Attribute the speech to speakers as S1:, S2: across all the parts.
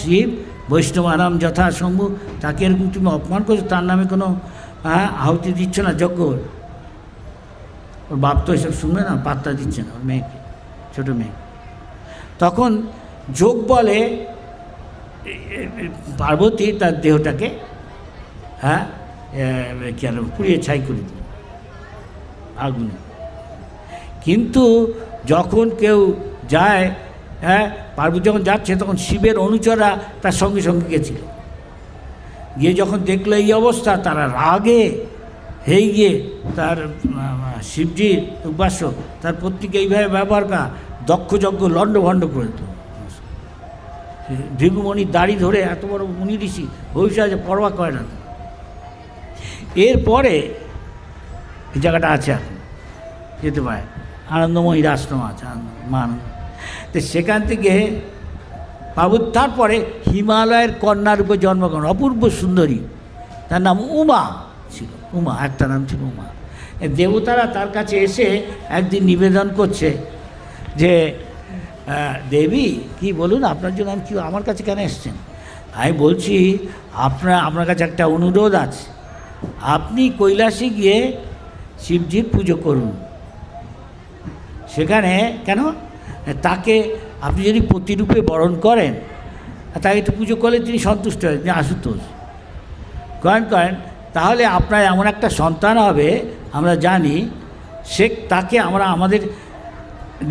S1: শিব বৈষ্ণব আরাম যথাসম্ভব, তাকে এরকম তুমি অপমান করছো, তার নামে কোনো আহুতি দিচ্ছ না যজ্ঞ। ওর বাপ তো এসব শুনবে না, পাত্তা দিচ্ছে না ওর মেয়েকে, ছোটো মেয়ে। তখন যোগ বলে পার্বতী তার দেহটাকে কেন পুড়িয়ে ছাই করে দিল আগুনে। কিন্তু যখন কেউ যায়, পার্বতী যখন যাচ্ছে, তখন শিবের অনুচররা তার সঙ্গে সঙ্গে গেছিল। গিয়ে যখন দেখলো এই অবস্থা, তারা রাগে হয়ে গিয়ে তার শিবজির উপাস্য তার পত্নীকে এইভাবে ব্যবহার করা দক্ষযজ্ঞ লণ্ডভণ্ড করে দিল। ভৃগুমণির দাড়ি ধরে এত বড় মুনি ঋষি ভবিষ্যৎ পরোয়া করে না। এরপরে এই জায়গাটা আছে, এখন যেতে পারে, আনন্দময়ীর আশ্রম আছে, মান। তো সেখান থেকে পার্বতী তারপরে হিমালয়ের কন্যার উপর জন্মগ্রহণ, অপূর্ব সুন্দরী, তার নাম উমা ছিল। উমা একটা নাম ছিল উমা। দেবতারা তার কাছে এসে একদিন নিবেদন করছে যে দেবী কি বলুন, আপনার জন্য আমি কি আমার কাছে কেন এসছেন? আমি বলছি আপনার কাছে একটা অনুরোধ আছে, আপনি কৈলাসে গিয়ে শিবজির পুজো করুন। সেখানে কেন, তাকে আপনি যদি প্রতিরূপে বরণ করেন, তাকে একটু পুজো করলে তিনি সন্তুষ্ট হয়, তিনি আশুতোষ করেন, তাহলে আপনার এমন একটা সন্তান হবে, আমরা জানি, তাকে আমরা আমাদের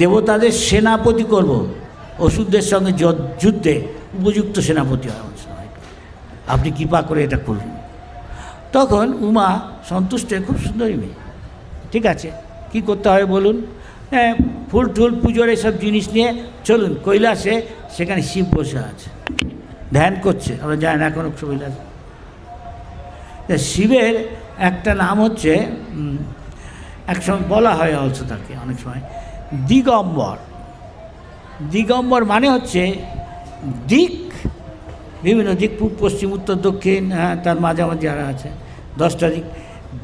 S1: দেবতাদের সেনাপতি করব, অসুরদের সঙ্গে যুদ্ধে উপযুক্ত সেনাপতি হয়। আপনি কৃপা করে এটা করুন। তখন উমা সন্তুষ্ট, খুব সুন্দরী মেয়ে, ঠিক আছে, কি করতে হবে বলুন? ফুল টুল পুজোর এসব জিনিস নিয়ে চলুন কৈলাসে, সেখানে শিব বসে আছে, ধ্যান করছে। আমরা জানি না এখনও কৈলাস। শিবের একটা নাম হচ্ছে, একসময় বলা হয় অলসো তাকে অনেক সময় দিগম্বর। দিগম্বর মানে হচ্ছে দিক, বিভিন্ন দিক, পূব পশ্চিম উত্তর দক্ষিণ, তার মাঝামাঝি যারা আছে 10টা দিক।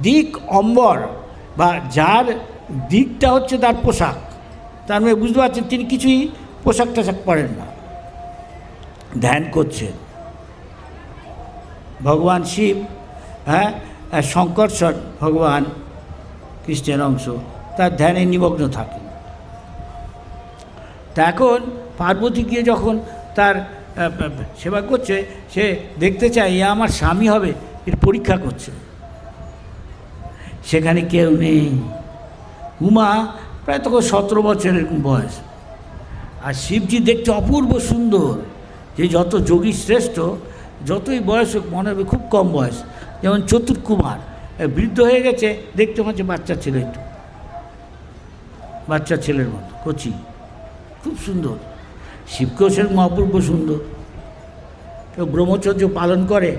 S1: দিক অম্বর, বা যার দিকটা হচ্ছে তার পোশাক, তার মানে বুঝতে পারছেন তিনি কিছুই পোশাক টোশাক পরেন না, ধ্যান করছেন। ভগবান শিব, শঙ্করশ্বর ভগবান কৃষ্ণের অংশ, তার ধ্যানে নিমগ্ন থাকেন। তা এখন পার্বতী গিয়ে যখন তার সেবা করছে, সে দেখতে চায় এ আমার স্বামী হবে, এর পরীক্ষা করছে। সেখানে কেউ নেই। উমা প্রায় তখন 17 বছরের বয়স, আর শিবজি দেখতে অপূর্ব সুন্দর, যে যত যোগী শ্রেষ্ঠ, যতই বয়স হোক মনে হবে খুব কম বয়স। যেমন চতুর্কুমার বৃদ্ধ হয়ে গেছে, দেখতে পাচ্ছে বাচ্চা ছেলে, একটু বাচ্চা ছেলের মতো কচি, খুব সুন্দর। শিবকেও সেরকম অপূর্ব সুন্দর। কেউ ব্রহ্মচর্য পালন করে,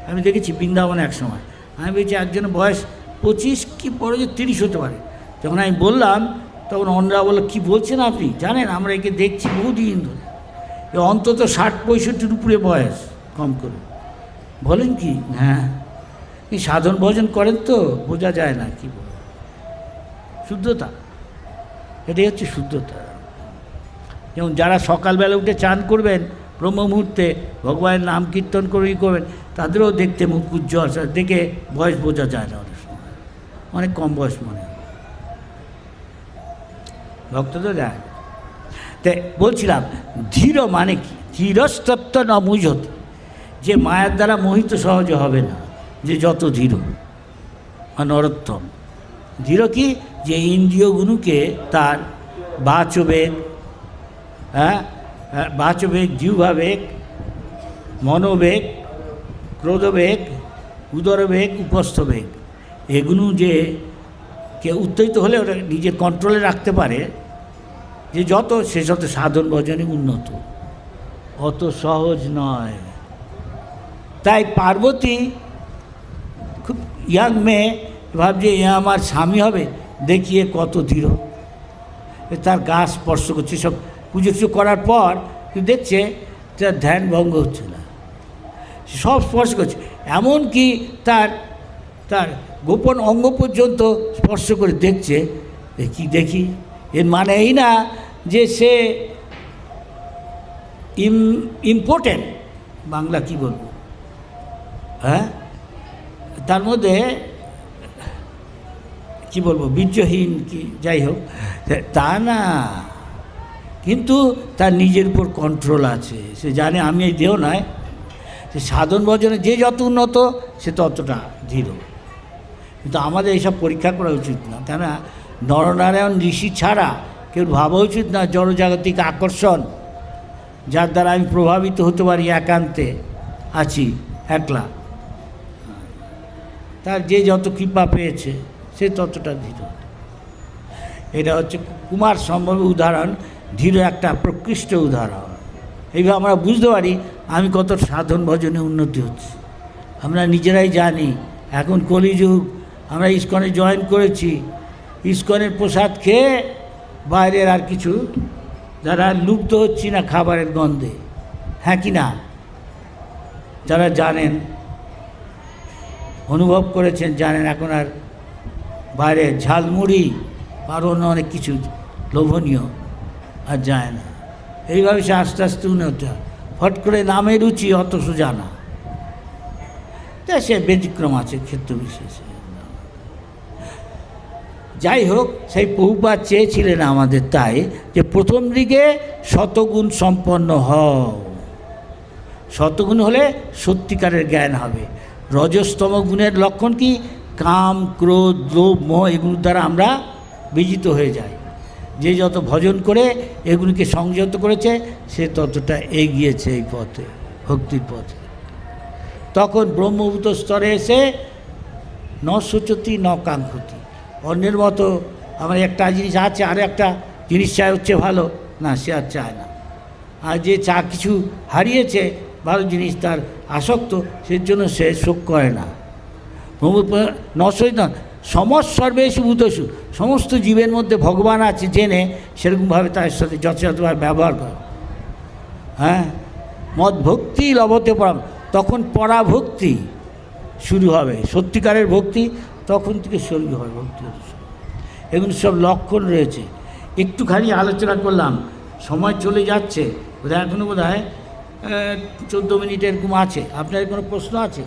S1: আমি দেখেছি বৃন্দাবনে এক সময়। আমি বলছি একজনের বয়স 25 কি বড় যে 30 হতে পারে। যখন আমি বললাম, তখন অন্যরা বললো কী বলছেন আপনি, জানেন আমরা একে দেখছি বহুদিন ধরে, অন্তত 60-65 উপরে বয়স কম করে। বলেন কি? হ্যাঁ, এই সাধন ভজন করেন তো, বোঝা যায় না কি বল, শুদ্ধতা, এটাই হচ্ছে শুদ্ধতা। যেমন যারা সকালবেলা উঠে চান করবেন, ব্রহ্ম মুহূর্তে ভগবানের নাম কীর্তন করে করবেন, তাদেরও দেখতে মুখ উজ্জ্বল, দেখে বয়স বোঝা যায় না, অনেক সময় অনেক কম বয়স মনে হয়, ভক্ত তো যায়। তাই বলছিলাম, ধীর মানে কি? ধীরস্তত্ব ন মুহ্যতে, যে মায়ার দ্বারা মোহিত সহজে হবে না, যে যত ধীর নরোত্তম। ধীর কি? যে ইন্দ্রিয়গুলোকে তার বাচবেগ, বাচবেগ, জিহ্বাবেগ, মনোবেগ, ক্রোধবেগ, উদরবেগ, উপস্থবেগ, এগুলো যে কে উত্তেজিত হলে ওটা নিজের কন্ট্রোলে রাখতে পারে, যে যত সে যত সাধন ভজনে উন্নত, অত সহজ নয়। তাই পার্বতী খুব ইয়াং মেয়ে, ভাবছে এ আমার স্বামী হবে, দেখিয়ে কত দৃঢ়, তার গা স্পর্শ করছে। সব পুজো টুজো করার পর দেখছে তার ধ্যান ভঙ্গ হচ্ছে না, সব স্পর্শ করছে, এমনকি তার তার গোপন অঙ্গ পর্যন্ত স্পর্শ করে দেখছে। দেখি এর মানে এই না যে সে ইম্পর্টেন্ট, বাংলা কি বলবো, হ্যাঁ, তার মধ্যে কি বলবো, বীর্যহীন কি যাই হোক, তা না, কিন্তু তার নিজের উপর কন্ট্রোল আছে। সে জানে আমি এই দেহ নয়, সে সাধন ভজনে যে যত উন্নত সে ততটা ধীর। কিন্তু আমাদের এইসব পরীক্ষা করা উচিত না, কেননা নরনারায়ণ ঋষি ছাড়া কেউ ভাবা উচিত না জড়জাগতিক আকর্ষণ যার দ্বারা আমি প্রভাবিত হতে পারি, একান্তে আছি একলা, তার যে যত কৃপা পেয়েছে সে ততটা ধীর। এটা হচ্ছে কুমার সম্ভবের উদাহরণ, ধীর একটা প্রকৃষ্ট উদাহরণ। এইভাবে আমরা বুঝতে পারি আমি কত সাধন ভজনে উন্নতি হচ্ছে। আমরা নিজেরাই জানি এখন কলিযুগ, আমরা ইস্কনে জয়েন করেছি, ইস্কনের প্রসাদ খেয়ে বাইরের আর কিছু যারা লুপ্ত হচ্ছি না খাবারের গন্ধে, হ্যাঁ কি না? যারা জানেন, অনুভব করেছেন, জানেন এখন আর বাইরে ঝালমুড়ি আর অন্য অনেক কিছু লোভনীয় আর যায় না। এইভাবে সে আস্তে আস্তে উন্নতি হয়। ফট করে নামে রুচি অত সোজা না, তাই সে ব্যতিক্রম আছে ক্ষেত্র বিশেষে। যাই হোক, সেই প্রভুপাদ চেয়েছিলেন আমাদের তাই যে প্রথম দিকে শতগুণ সম্পন্ন হও। শতগুণ হলে সত্যিকারের জ্ঞান হবে। রজস্তম গুণের লক্ষণ কি? কাম, ক্রোধ, লোভ, মোহ, এগুলোর দ্বারা আমরা বিজিত হয়ে যাই। যে যত ভজন করে এগুলিকে সংযত করেছে সে ততটা এগিয়েছে এই পথে, ভক্তির পথে। তখন ব্রহ্মভূত স্তরে এসে ন শোচতি ন কাঙ্ক্ষতি। অন্যের মতো আমার একটা জিনিস আছে আর একটা জিনিস চাই হচ্ছে ভালো, না, সে আর চায় না। আর যে চা কিছু হারিয়েছে ভালো জিনিস তার আসক্ত, সের জন্য সে শোক করে না। নশৈত সমসর্বেষু ভূতেষু, সমস্ত জীবের মধ্যে ভগবান আছে জেনে সেরকমভাবে তার সাথে যথাযথভাবে ব্যবহার করে। হ্যাঁ, মদ ভক্তি লভতে পরাম, তখন পরাভক্তি শুরু হবে। সত্যিকারের ভক্তি তখন থেকে শুরু হয়। ভক্তি এগুলো সব লক্ষণ রয়েছে। একটুখানি আলোচনা করলাম, সময় চলে যাচ্ছে, বোধহয় এখনও বোধ হয় 14 মিনিট এরকম আছে। আপনার কোনো প্রশ্ন আছে?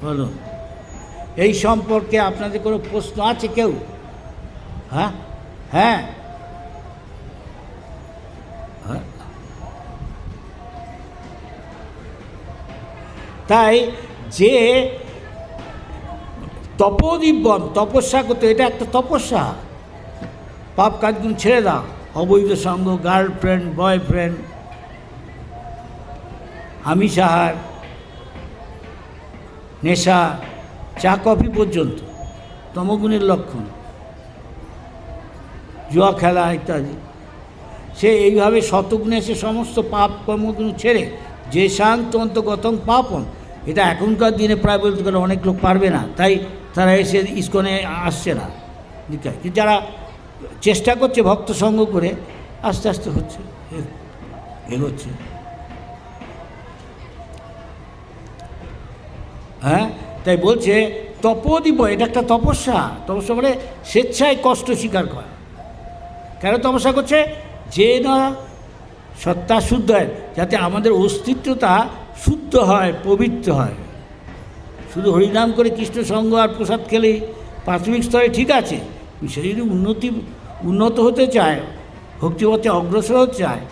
S1: বলুন, এই সম্পর্কে আপনাদের কোনো প্রশ্ন আছে কেউ? হ্যাঁ হ্যাঁ তাই যে তপোদিব্বন, তপস্যা করতে, এটা একটা তপস্যা। পাপ কাজগুলো ছেড়ে দাও, অবৈধ সঙ্গ, গার্লফ্রেন্ড, বয়ফ্রেন্ড, আমিষ আহার, নেশা, চা কফি পর্যন্ত তমগুণের লক্ষণ, জুয়া খেলা ইত্যাদি। সে এইভাবে শতগুণে সে সমস্ত পাপ কর্মগুলো ছেড়ে যে শান্ত অন্তগতং পাপন, এটা এখনকার দিনে প্রায় বলতে গেলে অনেক লোক পারবে না, তাই তারা এসে ইস্কনে আসছে না। কিন্তু যারা চেষ্টা করছে ভক্ত সঙ্গ করে, আস্তে আস্তে হচ্ছে, এগোচ্ছে। হ্যাঁ, তাই বলছে তপোদীপ, এটা একটা তপস্যা। তপস্যা মানে স্বেচ্ছায় কষ্ট স্বীকার করা। কেন তপস্যা করছে? যে না সত্তা শুদ্ধ হয়, যাতে আমাদের অস্তিত্বটা শুদ্ধ হয়, পবিত্র হয়। শুধু হরিনাম করে কৃষ্ণ সঙ্গ আর প্রসাদ খেলেই প্রাথমিক স্তরে ঠিক আছে, সে যদি উন্নত হতে চায়, ভক্তিপথে অগ্রসর হতে চায়,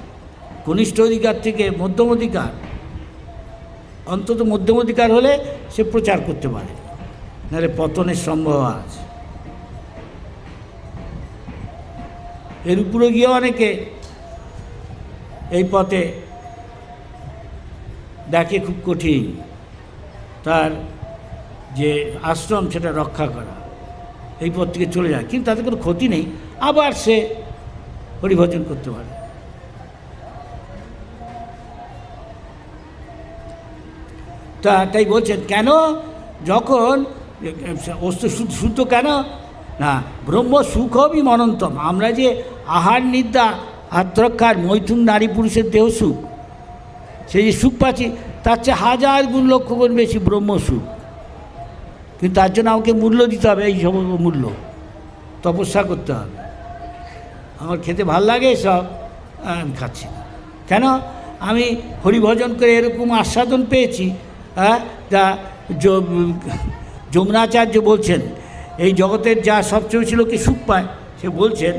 S1: কনিষ্ঠ অধিকার থেকে মধ্যম অধিকার, অন্তত মধ্যম অধিকার হলে সে প্রচার করতে পারে, নাহলে পতনের সম্ভাবনা আছে। এর উপরে গিয়ে অনেকে এই পথে দেখে খুব কঠিন তার যে আশ্রম সেটা রক্ষা করা, এই পথ থেকে চলে যায়, কিন্তু তাতে কোনো ক্ষতি নেই, আবার সে হরিভজন করতে পারে। তাই বলছেন কেন, যখন অস্ত শুদ্ধ কেন না, ব্রহ্ম সুখবই মনন্তম। আমরা যে আহার নিদ্রা আত্মরক্ষার মৈথুন নারী পুরুষের দেহ সুখ, সেই যে সুখ পাচ্ছি তার চেয়ে 1000 গুণ লক্ষ গুণ বেশি ব্রহ্ম সুখ। কিন্তু তার জন্য আমাকে মূল্য দিতে হবে, এই সব মূল্য তপস্যা করতে হবে। আমার খেতে ভাল লাগে সব, আমি খাচ্ছি না। কেন আমি হরিভজন করে এরকম আস্বাদন পেয়েছি, যা যমুনাচার্য বলছেন এই জগতের যা সবচেয়ে বেশি লোকে সুখ পায়, সে বলছেন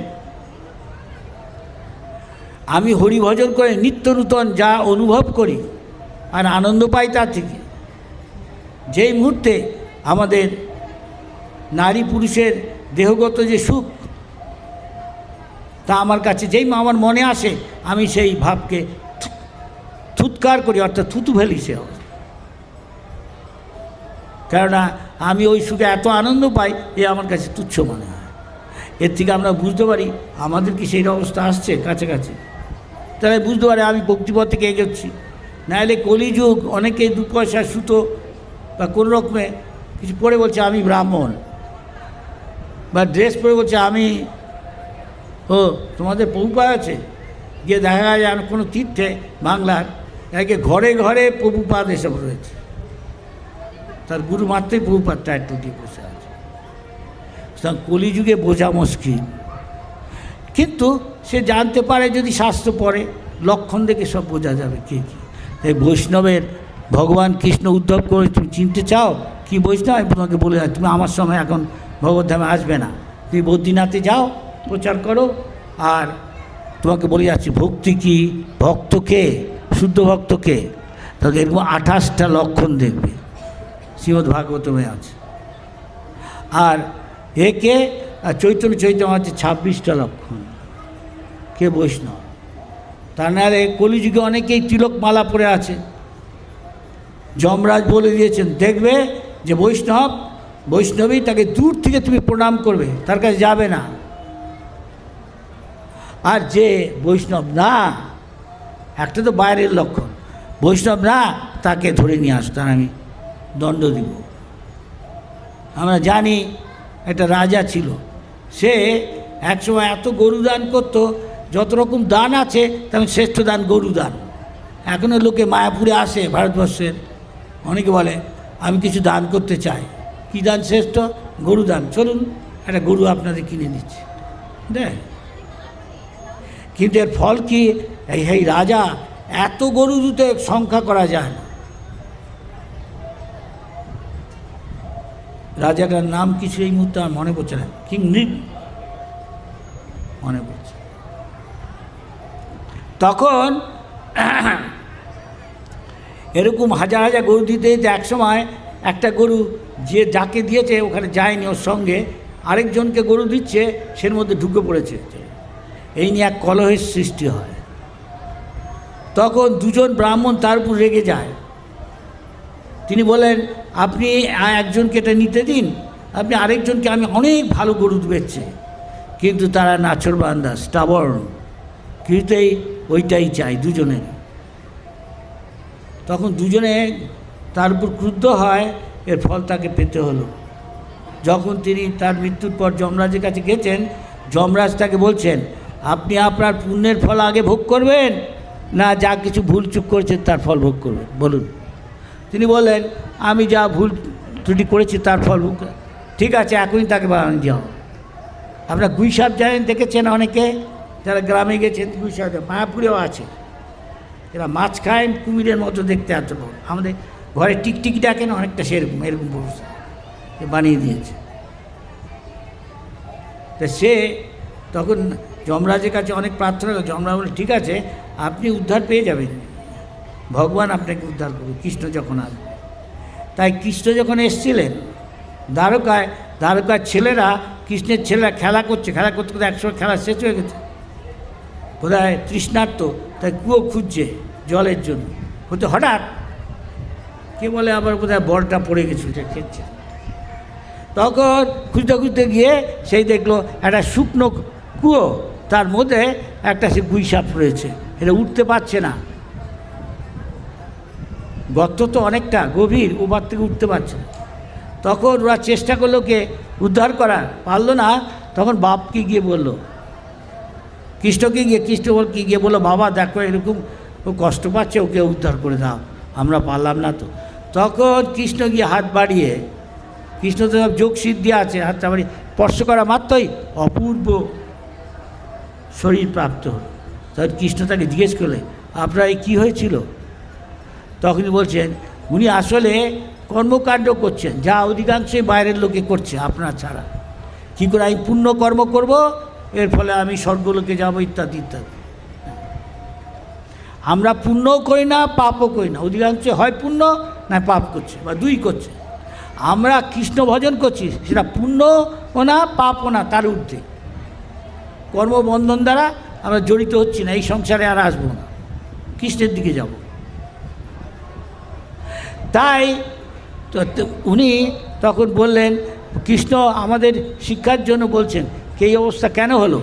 S1: আমি হরিভজন করে নিত্য নূতন যা অনুভব করি আর আনন্দ পাই তার থেকে, যেই মুহূর্তে আমাদের নারী পুরুষের দেহগত যে সুখ তা আমার কাছে যেই আমার মনে আসে আমি সেই ভাবকে থুৎকার করি, অর্থাৎ থুতু ফেলি সে অবস্থা। কেননা আমি ওই সুখে এত আনন্দ পাই, এ আমার কাছে তুচ্ছ মনে হয়। এর থেকে আমরা বুঝতে পারি আমাদের কি সেই অবস্থা আসছে কাছাকাছি, তাহলে বুঝতে পারে আমি ভক্তিপথ থেকে এগোচ্ছি। নাহলে কলিযুগ অনেকে 2 পয়সা সুতো বা কোনো রকমে কিছু পরে বলছে আমি ব্রাহ্মণ, বা ড্রেস পরে বলছে আমি তোমাদের প্রভুপাদ আছে, গিয়ে দেখা যায় আমি কোনো তীর্থে বাংলার একে ঘরে ঘরে প্রভুপাদ এসব রয়েছে, তার গুরু মাত্রই প্রভুপাদ টায়ার টুটিয়ে বসে আছে। সুতরাং কলিযুগে বোঝা মুশকিল, কিন্তু সে জানতে পারে যদি শাস্ত্র পড়ে, লক্ষণ দেখে সব বোঝা যাবে কে কী। তাই বৈষ্ণবের ভগবান কৃষ্ণ উদ্ধব করে তুমি চিনতে চাও কি বৈষ্ণব, আমি তোমাকে বলে যাচ্ছি তুমি আমার সময় এখন ভগবদ্ধামে আসবে না, তুমি বদ্রীনাথে যাও প্রচার করো। আর তোমাকে বলে যাচ্ছি ভক্তি কি, ভক্তকে, শুদ্ধ ভক্তকে, তাকে এরকম 28টা লক্ষণ দেখবে, শ্রীমদ্ ভাগবতমে আছে। আর একে চৈতন্য চৈতন্য আছে 26টা লক্ষণ, কে বৈষ্ণব। তা নাহলে কলিযুগে অনেকেই তিলক মালা পরে আছে। যমরাজ বলে দিয়েছেন দেখবে যে বৈষ্ণবী তাকে দূর থেকে তুমি প্রণাম করবে, তার কাছে যাবে না। আর যে বৈষ্ণব না, একটা তো বাইরের লক্ষণ, বৈষ্ণব না তাকে ধরে নিয়ে আসতাম, আমি দণ্ড দিব। আমরা জানি একটা রাজা ছিল, সে একসময় এত গরু দান করত, যত রকম দান আছে তেমন শ্রেষ্ঠ দান গরু দান। এখনও লোকে মায়াপুরে আসে ভারতবর্ষের, অনেকে বলে আমি কিছু দান করতে চাই, কী দান শ্রেষ্ঠ? গরু দান, চলুন একটা গরু আপনাদের কিনে দিচ্ছি, দেখ। কিন্তু এর ফল কি, এই রাজা এত গরু দুটো সংখ্যা করা যায় না। রাজাটার নাম কিছু এই মুহূর্তে আমার মনে পড়ছে না, কিং নৃপ মনে পড়ছে। তখন এরকম হাজার হাজার গরু দিতে দিতে একসময় একটা গরু যে যাকে দিয়েছে ওখানে যায়নি, ওর সঙ্গে আরেকজনকে গরু দিচ্ছে, সের মধ্যে ঢুকে পড়েছে। এই নিয়ে এক কলহের সৃষ্টি হয়। তখন 2 জন ব্রাহ্মণ তার উপর রেগে যায়। তিনি বলেন আপনি একজনকে এটা নিতে দিন, আপনি আরেকজনকে, আমি অনেক ভালো গরু বেচছে। কিন্তু তারা নাছোড়বান্দা, স্টাবর্ন, কিছুতেই ওইটাই চাই দুজনের। তখন দুজনে তার উপর ক্রুদ্ধ হয়, এর ফল তাকে পেতে হলো। যখন তিনি তার মৃত্যুর পর যমরাজের কাছে গেছেন, যমরাজ তাকে বলছেন আপনি আপনার পুণ্যের ফল আগে ভোগ করবেন না যা কিছু ভুল চুক করেছেন তার ফল ভোগ করবেন, বলুন। তিনি বলেন আমি যা ভুল ত্রুটি করেছি তার ফল ভোগ। ঠিক আছে, এখনই তাকে বানানো যাও। আপনার গুইসাপ জানেন, দেখেছেন অনেকে যারা গ্রামে গেছেন, গুইসাপ মায়াপুরেও আছে। এরা মাছ খায় কুমিরের মতো দেখতে এত বড়, আমাদের ঘরে টিকটিকি ডাকেন অনেকটা সেরকম, এরকম ব্যবস্থা বানিয়ে দিয়েছে। তা সে তখন যমরাজের কাছে অনেক প্রার্থনা করে। যমরাজ বলে ঠিক আছে, আপনি উদ্ধার পেয়ে যাবেন, ভগবান আপনাকে উদ্ধার করবে কৃষ্ণ যখন আসবে। তাই কৃষ্ণ যখন এসেছিলেন দ্বারকার ছেলেরা, কৃষ্ণের ছেলেরা খেলা করতে করতে একসময় খেলা শেষ হয়ে গেছে, বোধহয় তৃষ্ণার্ত, তাই কুয়ো খুঁজছে জলের জন্য। হতে হঠাৎ কে বলে আবার বোধহয় বলটা পড়ে গেছে, এটা খেচ্ছে। তখন খুঁজতে খুঁজতে গিয়ে সেই দেখলো একটা শুকনো কুয়ো, তার মধ্যে একটা সে গুইসাপ রয়েছে, এটা উঠতে পারছে না। গর্ত তো অনেকটা গভীর, ওবার থেকে উঠতে পারছে না। তখন ওরা চেষ্টা করলো কে উদ্ধার করার, পারলো না। তখন বাপকে গিয়ে বললো, কৃষ্ণকে গিয়ে বললো বাবা দেখো এরকম ও কষ্ট পাচ্ছে, ওকে উদ্ধার করে দাও, আমরা পারলাম না তো। তখন কৃষ্ণ গিয়ে হাত বাড়িয়ে, কৃষ্ণ তো সব যোগ সিদ্ধি আছে, হাতটা বাড়িয়ে স্পর্শ করা মাত্রই অপূর্ব শরীর প্রাপ্ত হল। তখন কৃষ্ণ তাকে জিজ্ঞেস করলে আপনার এই কী হয়েছিল? তখনই বলছেন উনি আসলে কর্মকাণ্ড করছেন, যা অধিকাংশই বাইরের লোকে করছে আপনার ছাড়া। কী করে আমি পুণ্য কর্ম করব, এর ফলে আমি স্বর্গলোকে যাব, ইত্যাদি ইত্যাদি। আমরা পুণ্যও করি না, পাপও করি না, অধিকাংশ হয় পুণ্য না পাপ করছে, বা দুই করছে। আমরা কৃষ্ণ ভজন করছি, সেটা পুণ্যও না পাপও না, তার ঊর্ধ্বে। কর্মবন্ধন দ্বারা আমরা জড়িত হচ্ছি না, এই সংসারে আর আসবো না, কৃষ্ণের দিকে যাব। তাই উনি তখন বললেন, কৃষ্ণ আমাদের শিক্ষার জন্য বলছেন, এই অবস্থা কেন হলো?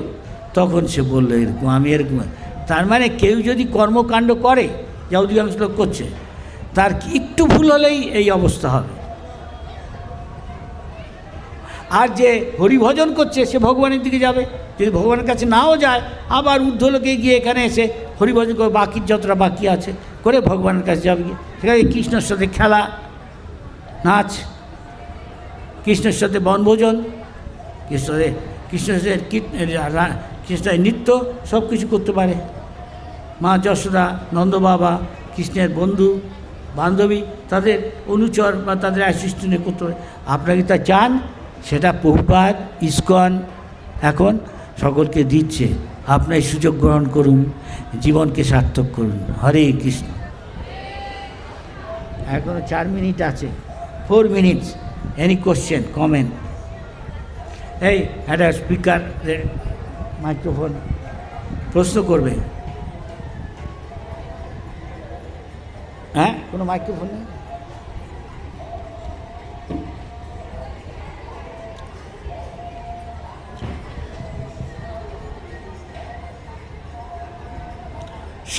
S1: তখন সে বলল, এরকম আমি এরকম। তার মানে কেউ যদি কর্মকাণ্ড করে, যা অধিকাংশ লোক করছে, তার একটু ভুল হলেই এই অবস্থা হবে। আর যে হরিভজন করছে, সে ভগবানের দিকে যাবে। যদি ভগবানের কাছে নাও যায়, আবার ঊর্ধ্বলোকে গিয়ে এখানে এসে হরিভজন করে, বাকি যতটা বাকি আছে করে ভগবানের কাছে যাবে। সেখানে কৃষ্ণের সাথে খেলা, নাচ, কৃষ্ণের সাথে বনভোজন, কৃষ্ণের নৃত্য, সব কিছু করতে পারে। মা যশোদা, নন্দ বাবা, কৃষ্ণের বন্ধু বান্ধবী, তাদের অনুচর বা তাদের অ্যাসিস্ট্যান্ট করতে পারে। আপনারা কি তা চান? সেটা প্রভুপাদ, ইসকন এখন সকলকে দিচ্ছে। আপনার সুযোগ গ্রহণ করুন, জীবনকে সার্থক করুন। হরে কৃষ্ণ। এখনও 4 মিনিট আছে, 4 মিনিটস। Any question, comment? এই একটা স্পিকার, মাইক্রোফোন, প্রশ্ন করবে? হ্যাঁ, কোনো মাইক্রোফোন নেই?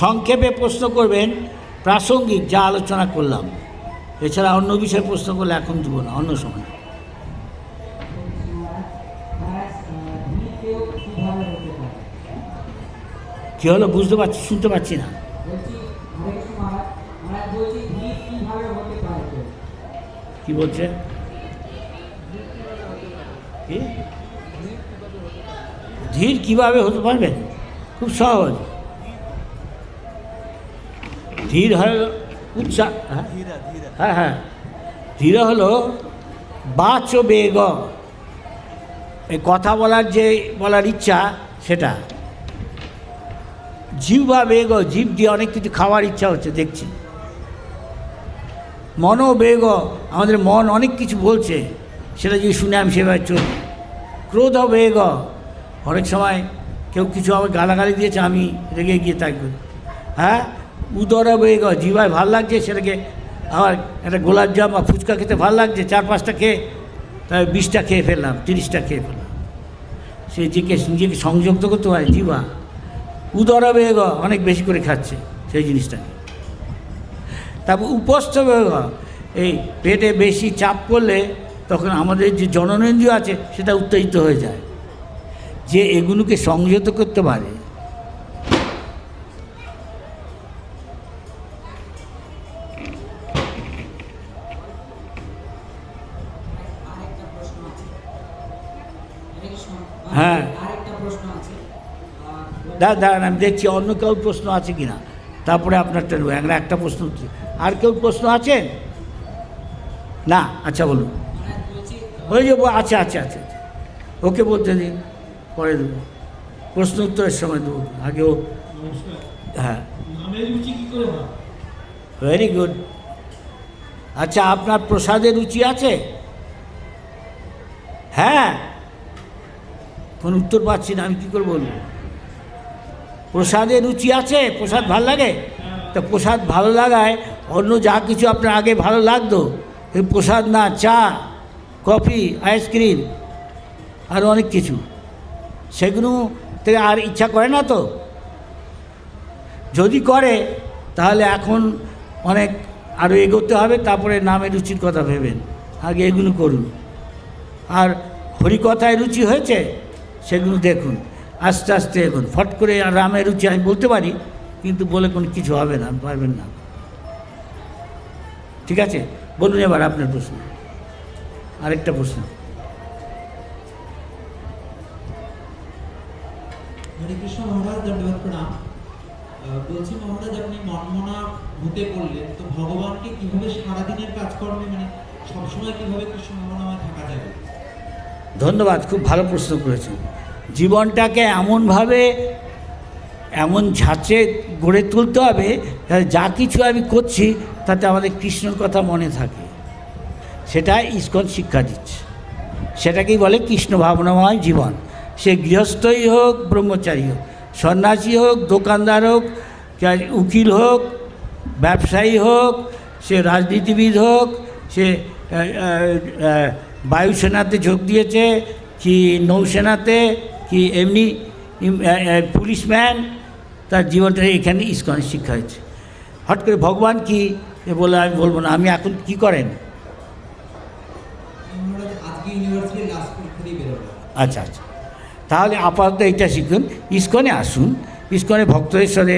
S1: সংক্ষেপে প্রশ্ন করবেন, প্রাসঙ্গিক যা আলোচনা করলাম। এছাড়া অন্য বিষয়ে প্রশ্ন করলে এখন দেব না, অন্য সময়। কী হলো? বুঝতে পারছি, শুনতে পাচ্ছি না। কি বলছে? ধীর কিভাবে হতে পারবেন? খুব সহজ। ধীর হল উৎসাহ। হ্যাঁ হ্যাঁ, ধীর হলো বাচ বেগ, এই কথা বলার যে বলার ইচ্ছা, সেটা। জিহ্বা বেগ, জিভ দিয়ে অনেক কিছু খাওয়ার ইচ্ছা হচ্ছে, দেখছি। মনোবেগ, আমাদের মন অনেক কিছু বলছে, সেটা যদি শুনে আমি সেভাবে চলি। ক্রোধ বেগ, অনেক সময় কেউ কিছু আমার গালাগালি দিয়েছে, আমি রেগে গিয়ে তাই করি। হ্যাঁ, উদর বেগ, জিভায় ভাল লাগছে, সেটাকে আমার একটা গোলাপজাম বা ফুচকা খেতে ভাল লাগছে, 4-5টা খেয়ে তাই 20টা খেয়ে ফেললাম, 30টা খেয়ে ফেললাম। সে নিজেকে সংযুক্ত করতে হয় জিভা। উদর বেগ, অনেক বেশি করে খাচ্ছে সেই জিনিসটাকে। তারপর উপস্থ বেগ, এই পেটে বেশি চাপ পড়লে তখন আমাদের যে জননেন্দ্রিয় আছে সেটা উত্তেজিত হয়ে যায়। যে এগুলোকে সংযত করতে পারে, হ্যাঁ। দাঁড়ান, আমি দেখছি অন্য কেউ প্রশ্ন আছে কি না, তারপরে আপনারটা নেব। একটা প্রশ্ন, আর কেউ প্রশ্ন আছেন? না? আচ্ছা বলুন। হয়ে যাবো। আচ্ছা আচ্ছা আচ্ছা, ওকে বলতে দিন, পরে দেবো, প্রশ্ন উত্তরের সময় দেবো, আগেও। হ্যাঁ, ভেরি গুড। আচ্ছা, আপনার প্রসাদের রুচি আছে? হ্যাঁ, কোনো উত্তর পাচ্ছি না, আমি কী করে বলবো? প্রসাদের রুচি আছে? প্রসাদ ভালো লাগে? তা প্রসাদ ভালো লাগায় অন্য যা কিছু আপনার আগে ভালো লাগতো, এই প্রসাদ না, চা, কফি, আইসক্রিম, আর অনেক কিছু, সেগুলো থেকে আর ইচ্ছা করে না তো? যদি করে তাহলে এখন অনেক আরও এগোতে হবে, তারপরে নামের রুচির কথা ভেবেন, আগে এগুলো করুন। আর হরিকথায় রুচি হয়েছে, সেগুলো দেখুন, আস্তে আস্তে এগুন। ফট করে আর রামের রুচি আমি বলতে পারি, কিন্তু বলে কোনো কিছু হবে না, পারবেন না। ঠিক আছে, বলুন এবার আপনার প্রশ্ন। আরেকটা প্রশ্ন।
S2: হরে কৃষ্ণ মহারাজ, ধন্যবাদ, প্রণাম। বলছি মহারাজ, আপনি মনমনা ভূতে পড়লেন, তো ভগবানকে কিভাবে সারাদিনের কাজকর্মে মানে সবসময় কিভাবে কৃষ্ণ ভাবনাময় থাকা যাবে?
S1: ধন্যবাদ, খুব ভালো প্রশ্ন করেছেন। জীবনটাকে এমনভাবে এমন ঝাঁচে গড়ে তুলতে হবে যাতে যা কিছু আমি করছি তাতে আমাদের কৃষ্ণর কথা মনে থাকে। সেটা ইসকন শিক্ষা দিচ্ছে, সেটাকেই বলে কৃষ্ণ ভাবনাময় জীবন। সে গৃহস্থই হোক, ব্রহ্মচারী হোক, সন্ন্যাসী হোক, দোকানদার হোক, উকিল হোক, ব্যবসায়ী হোক, সে রাজনীতিবিদ হোক, সে বায়ুসেনাতে যোগ দিয়েছে কি নৌসেনাতে কি এমনি পুলিশম্যান, তার জীবনটা এখানে ইসকনের শিক্ষা হয়েছে। হট করে ভগবান কি বলে আমি বলবো না। আমি এখন কি করেন?
S2: মহারাজ আজকে ইউনিভার্সিটির লাস্ট পরীক্ষা দিয়ে বেরোলাম।
S1: আচ্ছা আচ্ছা, তাহলে আপাতত এটা শিখুন, ইসকনে আসুন, ইসকনে ভক্তদের সাথে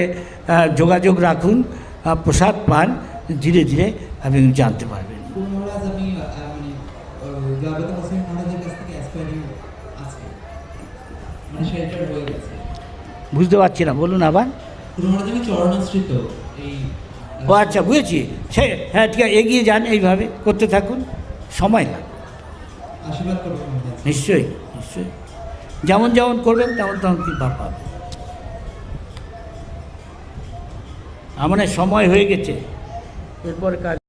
S1: যোগাযোগ রাখুন, প্রসাদ পান, ধীরে ধীরে আপনি জানতে পারবেন।
S2: মহারাজ আমি মানে জয়বত হোসেন মহারাজের কাছ থেকে অ্যাসপায়ারিং আছে, মানে শেল্টার হয়ে গেছে।
S1: বুঝতে পারছি না, বলুন আবার।
S2: মহারাজ আমি চরণাশ্রিত এই।
S1: ও আচ্ছা, বুঝেছি। সে হ্যাঁ, ঠিক আছে, এগিয়ে যান, এইভাবে করতে থাকুন, সময় লাগবে।
S2: আশীর্বাদ করবেন মহারাজ।
S1: নিশ্চয়ই নিশ্চয়ই, যেমন যেমন করবেন তেমন তেমন কৃপা পাবেন। আমার সময় হয়ে গেছে, এরপর কাজ।